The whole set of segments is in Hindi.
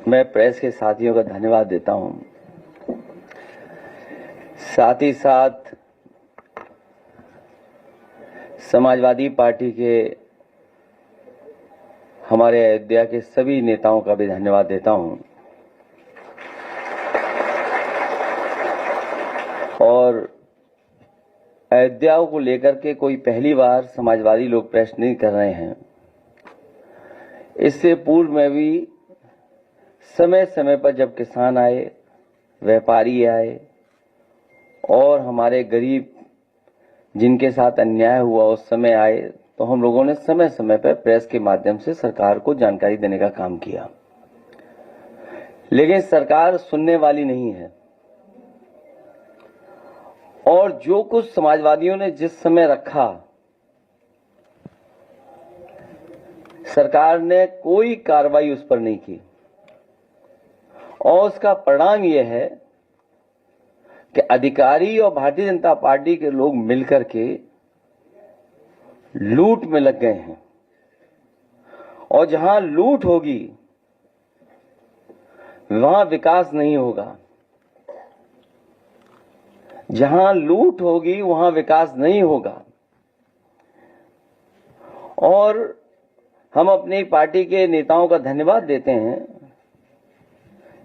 मैं प्रेस के साथियों का धन्यवाद देता हूं। साथ ही साथ समाजवादी पार्टी के हमारे अयोध्या के सभी नेताओं का भी धन्यवाद देता हूं। और अयोध्या को लेकर के कोई पहली बार समाजवादी लोग प्रश्न नहीं कर रहे हैं। इससे पूर्व में भी समय समय पर जब किसान आए, व्यापारी आए और हमारे गरीब जिनके साथ अन्याय हुआ उस समय आए, तो हम लोगों ने समय समय पर प्रेस के माध्यम से सरकार को जानकारी देने का काम किया। लेकिन सरकार सुनने वाली नहीं है। और जो कुछ समाजवादियों ने जिस समय रखा, सरकार ने कोई कार्रवाई उस पर नहीं की। और उसका परिणाम यह है कि अधिकारी और भारतीय जनता पार्टी के लोग मिलकर के लूट में लग गए हैं। और जहां लूट होगी वहां विकास नहीं होगा। जहां लूट होगी वहां विकास नहीं होगा। और हम अपनी पार्टी के नेताओं का धन्यवाद देते हैं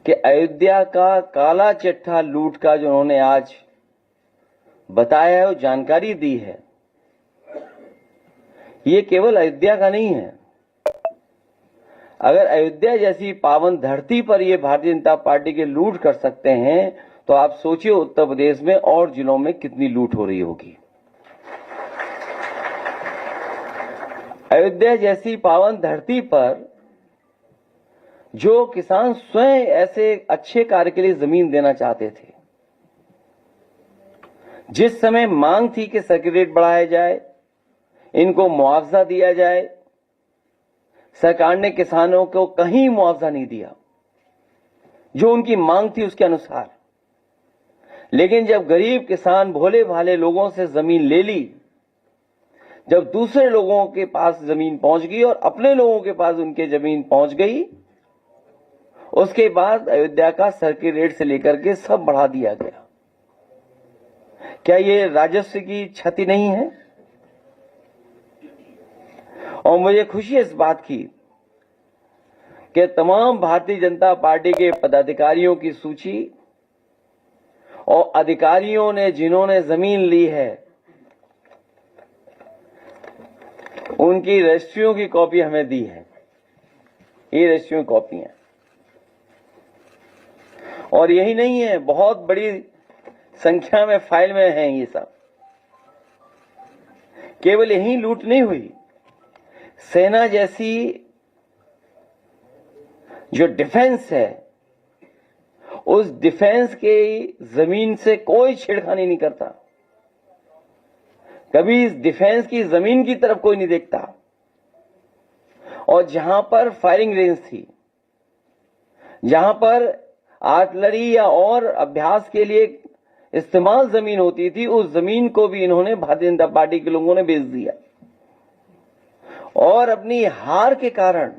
कि अयोध्या का काला चिट्ठा लूट का जो उन्होंने आज बताया है, वो जानकारी दी है, ये केवल अयोध्या का नहीं है। अगर अयोध्या जैसी पावन धरती पर ये भारतीय जनता पार्टी के लूट कर सकते हैं, तो आप सोचिए उत्तर प्रदेश में और जिलों में कितनी लूट हो रही होगी। अयोध्या जैसी पावन धरती पर जो किसान स्वयं ऐसे अच्छे कार्य के लिए जमीन देना चाहते थे, जिस समय मांग थी कि सर्किट रेट बढ़ाया जाए, इनको मुआवजा दिया जाए, सरकार ने किसानों को कहीं मुआवजा नहीं दिया जो उनकी मांग थी उसके अनुसार। लेकिन जब गरीब किसान भोले भाले लोगों से जमीन ले ली, जब दूसरे लोगों के पास जमीन पहुंच गई और अपने लोगों के पास उनके जमीन पहुंच गई, उसके बाद अयोध्या का सर्किट रेट से लेकर के सब बढ़ा दिया गया। क्या ये राजस्व की क्षति नहीं है? और मुझे खुशी है इस बात की कि तमाम भारतीय जनता पार्टी के पदाधिकारियों की सूची और अधिकारियों ने जिन्होंने जमीन ली है, उनकी रजिस्ट्रियों की कॉपी हमें दी है। ये रजिस्ट्रियों की कॉपी है। और यही नहीं है, बहुत बड़ी संख्या में फाइल में हैं ये सब। केवल यही लूट नहीं हुई, सेना जैसी जो डिफेंस है, उस डिफेंस के जमीन से कोई छेड़खानी नहीं करता। कभी इस डिफेंस की जमीन की तरफ कोई नहीं देखता। और जहां पर फायरिंग रेंज थी, जहां पर आर्टिलरी या और अभ्यास के लिए इस्तेमाल जमीन होती थी, उस जमीन को भी इन्होंने भारतीय जनता पार्टी के लोगों ने बेच दिया। और अपनी हार के कारण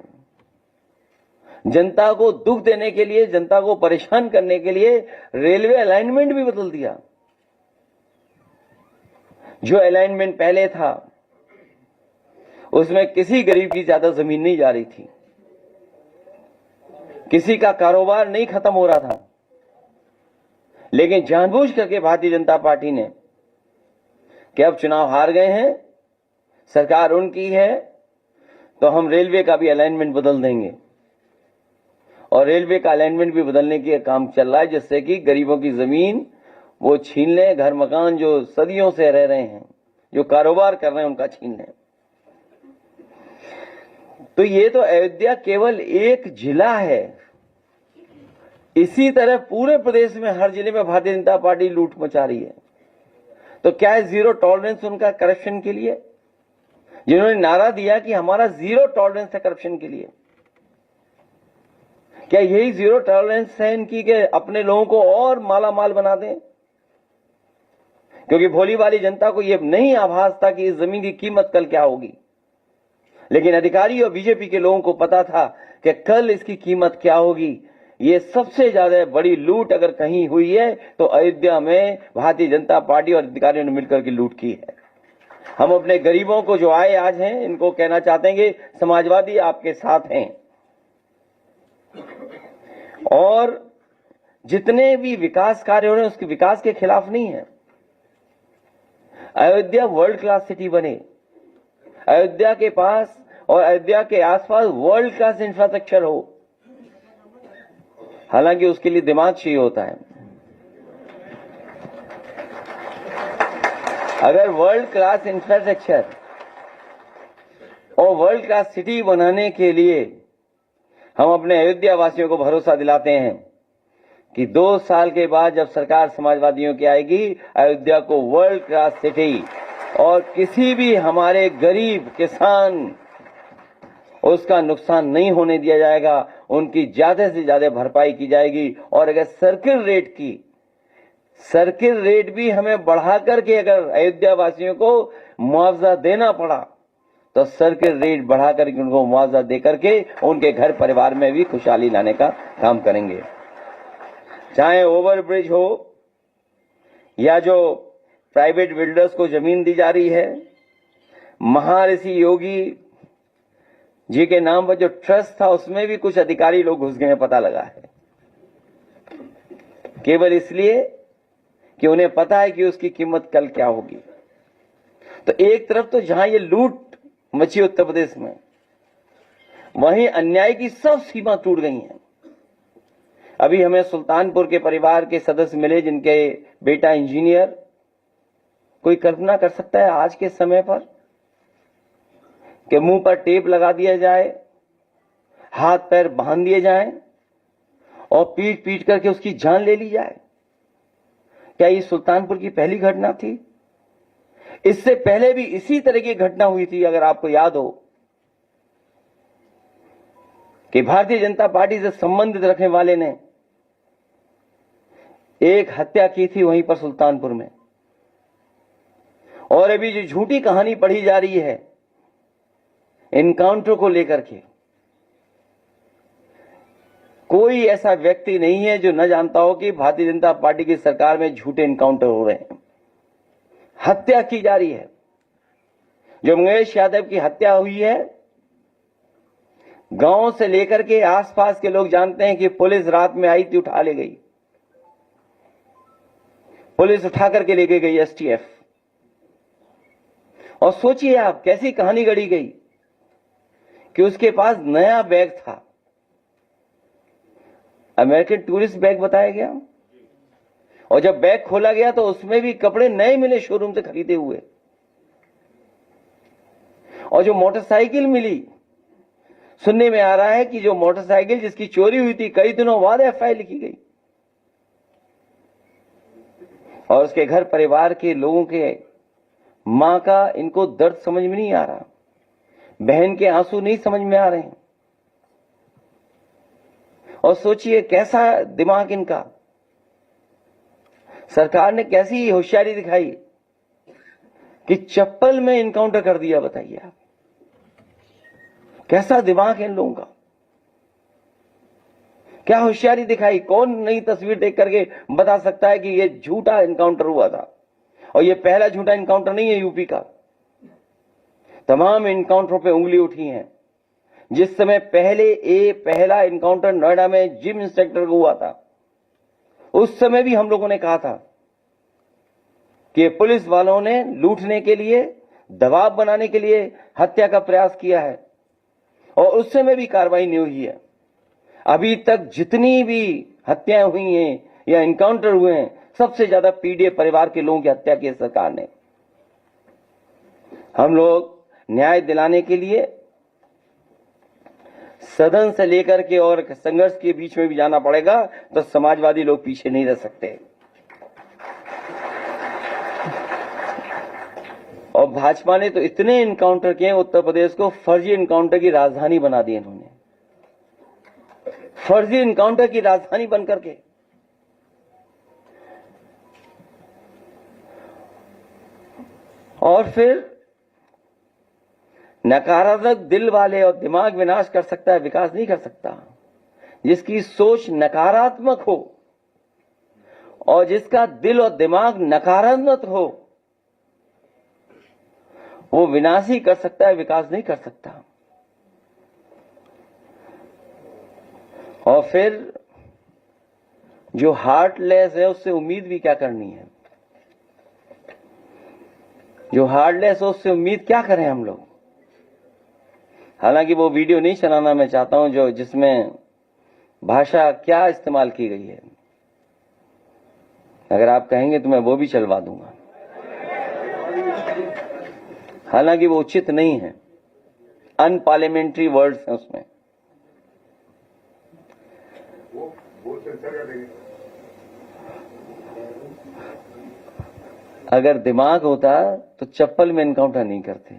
जनता को दुख देने के लिए, जनता को परेशान करने के लिए रेलवे अलाइनमेंट भी बदल दिया। जो अलाइनमेंट पहले था उसमें किसी गरीब की ज्यादा जमीन नहीं जा रही थी, किसी का कारोबार नहीं खत्म हो रहा था। लेकिन जानबूझ करके भारतीय जनता पार्टी ने कि अब चुनाव हार गए हैं, सरकार उनकी है, तो हम रेलवे का भी अलाइनमेंट बदल देंगे। और रेलवे का अलाइनमेंट भी बदलने के काम चल रहा है, जिससे कि गरीबों की जमीन वो छीन ले, घर मकान जो सदियों से रह रहे हैं, जो कारोबार कर रहे हैं, उनका छीन ले। तो ये तो अयोध्या केवल एक जिला है। इसी तरह पूरे प्रदेश में हर जिले में भारतीय जनता पार्टी लूट मचा रही है। तो क्या है जीरो टॉलरेंस उनका करप्शन के लिए, जिन्होंने नारा दिया कि हमारा जीरो टॉलरेंस है करप्शन के लिए? क्या यही जीरो टॉलरेंस है इनकी कि अपने लोगों को और माला माल बना दें? क्योंकि भोली वाली जनता को यह नहीं आभास था कि इस जमीन की कीमत कल क्या होगी, लेकिन अधिकारी और बीजेपी के लोगों को पता था कि कल इसकी कीमत क्या होगी। ये सबसे ज्यादा बड़ी लूट अगर कहीं हुई है तो अयोध्या में भारतीय जनता पार्टी और अधिकारियों ने मिलकर के लूट की है। हम अपने गरीबों को जो आए आज हैं, इनको कहना चाहते हैं कि समाजवादी आपके साथ हैं और जितने भी विकास कार्य हो रहे हैं उसके विकास के खिलाफ नहीं है। अयोध्या वर्ल्ड क्लास सिटी बने, अयोध्या के पास और अयोध्या के आसपास वर्ल्ड क्लास इंफ्रास्ट्रक्चर हो। हालांकि उसके लिए दिमाग चाहिए होता है। अगर वर्ल्ड क्लास इंफ्रास्ट्रक्चर और वर्ल्ड क्लास सिटी बनाने के लिए हम अपने अयोध्या वासियों को भरोसा दिलाते हैं कि 2 साल के बाद जब सरकार समाजवादियों की आएगी, अयोध्या को वर्ल्ड क्लास सिटी और किसी भी हमारे गरीब किसान उसका नुकसान नहीं होने दिया जाएगा, उनकी ज्यादा से ज्यादा भरपाई की जाएगी। और अगर सर्किल रेट भी हमें बढ़ा करके अगर अयोध्या वासियों को मुआवजा देना पड़ा तो सर्किल रेट बढ़ा करके उनको मुआवजा दे करके उनके घर परिवार में भी खुशहाली लाने का काम करेंगे। चाहे ओवरब्रिज हो या जो प्राइवेट बिल्डर्स को जमीन दी जा रही है, महर्षि योगी जी के नाम पर जो ट्रस्ट था उसमें भी कुछ अधिकारी लोग घुस गए हैं, पता लगा है, केवल इसलिए कि उन्हें पता है कि उसकी कीमत कल क्या होगी। तो एक तरफ तो जहां ये लूट मची उत्तर प्रदेश में, वहीं अन्याय की सब सीमा टूट गई हैं। अभी हमें सुल्तानपुर के परिवार के सदस्य मिले जिनके बेटा इंजीनियर। कोई कल्पना कर सकता है आज के समय पर कि मुंह पर टेप लगा दिया जाए, हाथ पैर बांध दिए जाएं और पीट पीट करके उसकी जान ले ली जाए? क्या ये सुल्तानपुर की पहली घटना थी? इससे पहले भी इसी तरह की घटना हुई थी। अगर आपको याद हो कि भारतीय जनता पार्टी से संबंधित रखने वाले ने एक हत्या की थी वहीं पर सुल्तानपुर में। और अभी जो झूठी कहानी पढ़ी जा रही है एनकाउंटर को लेकर के, कोई ऐसा व्यक्ति नहीं है जो न जानता हो कि भारतीय जनता पार्टी की सरकार में झूठे एनकाउंटर हो रहे हैं, हत्या की जा रही है। जो मंगेश यादव की हत्या हुई है, गांव से लेकर के आसपास के लोग जानते हैं कि पुलिस रात में आई थी, उठा ले गई, पुलिस उठा करके लेके गई एसटीएफ। और सोचिए आप कैसी कहानी गढ़ी गई कि उसके पास नया बैग था, अमेरिकन टूरिस्ट बैग बताया गया, और जब बैग खोला गया तो उसमें भी कपड़े नए मिले शोरूम से खरीदे हुए। और जो मोटरसाइकिल मिली, सुनने में आ रहा है कि जो मोटरसाइकिल जिसकी चोरी हुई थी कई दिनों बाद एफआईआर लिखी गई और उसके घर परिवार के लोगों के मां का इनको दर्द समझ में नहीं आ रहा, बहन के आंसू नहीं समझ में आ रहे हैं। और सोचिए कैसा दिमाग इनका, सरकार ने कैसी होशियारी दिखाई कि चप्पल में इनकाउंटर कर दिया। बताइए आप कैसा दिमाग है इन लोगों का, क्या होशियारी दिखाई। कौन नई तस्वीर देख करके बता सकता है कि यह झूठा इनकाउंटर हुआ था? और यह पहला झूठा इनकाउंटर नहीं है यूपी का, तमाम इनकाउंटरों पे उंगली उठी है। जिस समय पहला इनकाउंटर नोएडा में जिम इंस्पेक्टर को हुआ था, उस समय भी हम लोगों ने कहा था कि पुलिस वालों ने लूटने के लिए, दबाव बनाने के लिए हत्या का प्रयास किया है और उस समय भी कार्रवाई नहीं हुई है। अभी तक जितनी भी हत्याएं हुई हैं या इनकाउंटर हुए हैं, सबसे ज्यादा पीड़ित परिवार के लोगों की हत्या की सरकार ने। हम लोग न्याय दिलाने के लिए सदन से लेकर के और संघर्ष के बीच में भी जाना पड़ेगा, तो समाजवादी लोग पीछे नहीं रह सकते। और भाजपा ने तो इतने इनकाउंटर किए, उत्तर प्रदेश को फर्जी इनकाउंटर की राजधानी बना दी इन्होंने। फर्जी इनकाउंटर की राजधानी बनकर के और फिर नकारात्मक दिल वाले और दिमाग विनाश कर सकता है, विकास नहीं कर सकता। जिसकी सोच नकारात्मक हो और जिसका दिल और दिमाग नकारात्मक हो, वो विनाश ही कर सकता है, विकास नहीं कर सकता। और फिर जो हार्टलेस है उससे उम्मीद भी क्या करनी है? जो हार्टलेस है उससे उम्मीद क्या करें हम लोग? हालांकि वो वीडियो नहीं चलाना मैं चाहता हूं जो जिसमें भाषा क्या इस्तेमाल की गई है। अगर आप कहेंगे तो मैं वो भी चलवा दूंगा, हालांकि वो उचित नहीं है, अनपार्लियामेंट्री वर्ड्स हैं उसमें। अगर दिमाग होता तो चप्पल में एनकाउंटर नहीं करते।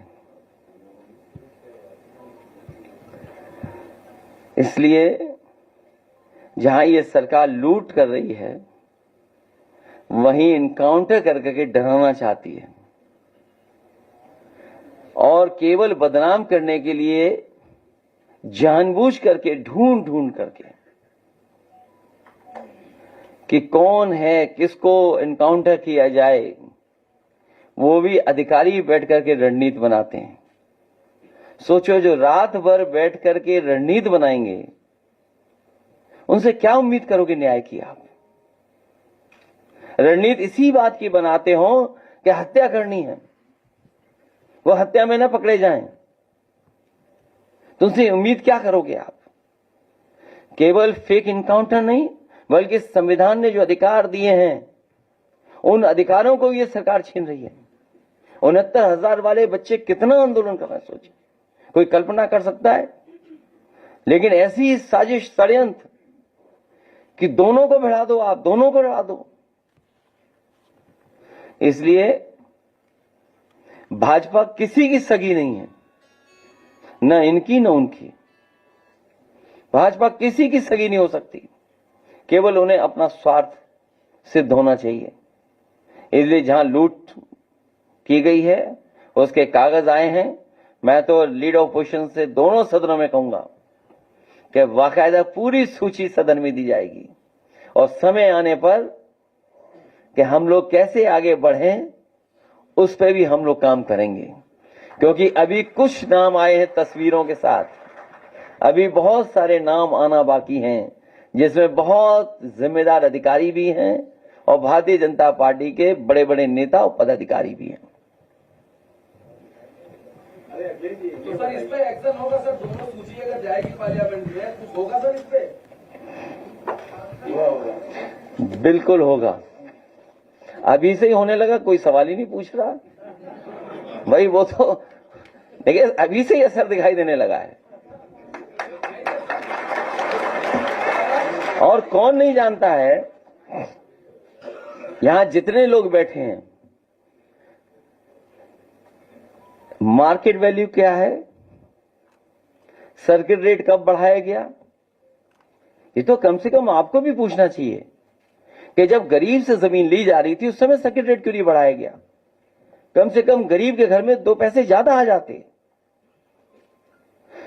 इसलिए जहां ये सरकार लूट कर रही है वहीं इनकाउंटर करके डराना चाहती है और केवल बदनाम करने के लिए जानबूझ करके ढूंढ ढूंढ करके कि कौन है, किसको इनकाउंटर किया जाए, वो भी अधिकारी बैठ करके रणनीति बनाते हैं। सोचो, जो रात भर बैठ करके रणनीति बनाएंगे उनसे क्या उम्मीद करोगे न्याय की? आप रणनीति इसी बात की बनाते हो कि हत्या करनी है, वो हत्या में न पकड़े जाएं, तुमसे उम्मीद क्या करोगे आप? केवल फेक इनकाउंटर नहीं, बल्कि संविधान ने जो अधिकार दिए हैं उन अधिकारों को ये सरकार छीन रही है। 69,000 वाले बच्चे कितना आंदोलन कर रहे हैं, सोचिए, कोई कल्पना कर सकता है? लेकिन ऐसी साजिश, षड्यंत्र कि दोनों को भिड़ा दो, आप दोनों को भिड़ा दो। इसलिए भाजपा किसी की सगी नहीं है, न इनकी न उनकी। भाजपा किसी की सगी नहीं हो सकती, केवल उन्हें अपना स्वार्थ सिद्ध होना चाहिए। इसलिए जहां लूट की गई है उसके कागज आए हैं। मैं तो लीड ऑपोजिशन से दोनों सदनों में कहूंगा कि बाकायदा पूरी सूची सदन में दी जाएगी और समय आने पर कि हम लोग कैसे आगे बढ़ें उस पर भी हम लोग काम करेंगे। क्योंकि अभी कुछ नाम आए हैं तस्वीरों के साथ, अभी बहुत सारे नाम आना बाकी हैं, जिसमें बहुत जिम्मेदार अधिकारी भी हैं और भारतीय जनता पार्टी के बड़े बड़े नेता और पदाधिकारी भी हैं। तो सर इस पे एक्शन होगा सर? दोनों सूची अगर जाएगी पार्लियामेंट में कुछ होगा सर इस पे? बिल्कुल होगा। अभी से ही होने लगा, कोई सवाल ही नहीं पूछ रहा भाई। वो तो देखिए अभी से ही असर दिखाई देने लगा है। और कौन नहीं जानता है, यहां जितने लोग बैठे हैं, मार्केट वैल्यू क्या है, सर्किट रेट कब बढ़ाया गया, ये तो कम से कम आपको भी पूछना चाहिए कि जब गरीब से जमीन ली जा रही थी उस समय सर्किट रेट क्यों नहीं बढ़ाया गया? कम से कम गरीब के घर में 2 पैसे ज्यादा आ जाते।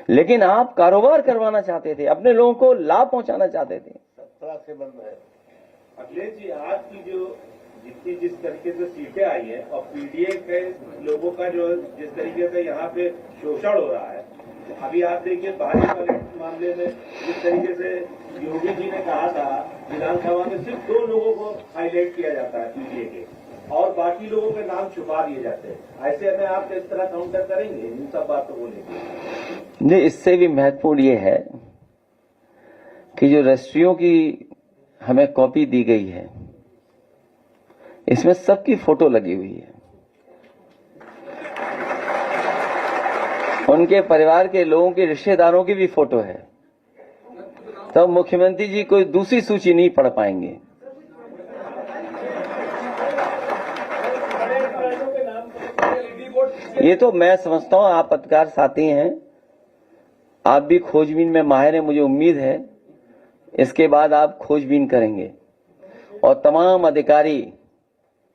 लेकिन आप कारोबार करवाना चाहते थे, अपने लोगों को लाभ पहुंचाना चाहते थे। 17 से बंद है। अखिलेश जी, आज की जो जिस तरीके से सीटें आई है और पीडीए के लोगों का जो जिस तरीके से यहाँ पे शोषण हो रहा है, अभी आप देखिए बाहरी वाले मामले में जिस तरीके से योगी जी ने कहा था विधानसभा में सिर्फ 2 लोगों को हाईलाइट किया जाता है पीडीए के और बाकी लोगों के नाम छुपा दिए जाते हैं। ऐसे में आप किस तरह काउंटर करेंगे इन सब बातों को लेकर? नहीं, इससे भी महत्वपूर्ण ये है कि जो रजिस्ट्रियों की हमें कॉपी दी गई है इसमें सबकी फोटो लगी हुई है, उनके परिवार के लोगों के रिश्तेदारों की भी फोटो है। तब मुख्यमंत्री जी कोई दूसरी सूची नहीं पढ़ पाएंगे। ये तो मैं समझता हूं, आप पत्रकार साथी हैं, आप भी खोजबीन में माहिर हैं, मुझे उम्मीद है इसके बाद आप खोजबीन करेंगे और तमाम अधिकारी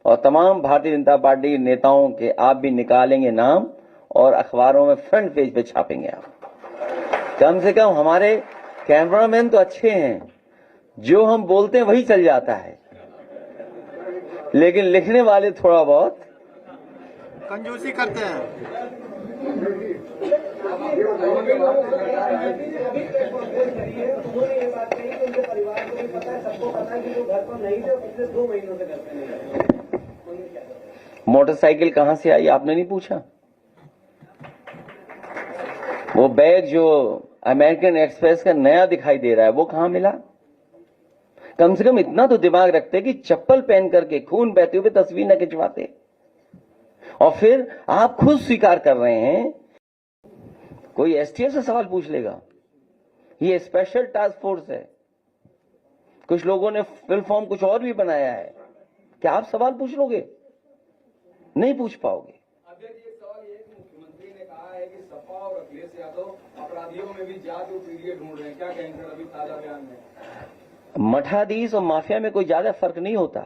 और तमाम भारतीय जनता पार्टी के नेताओं के आप भी निकालेंगे नाम और अखबारों में फ्रंट पेज पे छापेंगे आप। कम से कम हमारे कैमरामैन तो अच्छे हैं, जो हम बोलते हैं वही चल जाता है, लेकिन लिखने वाले थोड़ा बहुत कंजूसी करते हैं। मोटरसाइकिल कहां से आई आपने नहीं पूछा? वो बैग जो अमेरिकन एक्सप्रेस का नया दिखाई दे रहा है वो कहां मिला? कम से कम इतना तो दिमाग रखते कि चप्पल पहन करके खून बहते हुए तस्वीर न खिंचवाते। और फिर आप खुद स्वीकार कर रहे हैं, कोई एसटीएफ से सवाल पूछ लेगा, ये स्पेशल टास्क फोर्स है, कुछ लोगों ने फिल फॉर्म कुछ और भी बनाया है, क्या आप सवाल पूछ लोगे? नहीं पूछ पाओगे। अध्यक्ष जी, एक सवाल ये है कि मुख्यमंत्री ने कहा है कि सपा और अखिलेश यादव अपराधियों में भी जाति और पीढ़ी ढूंढ रहे हैं, क्या कहेंगे सर अभी ताजा बयान में? मठाधीश और माफिया में कोई ज्यादा फर्क नहीं होता।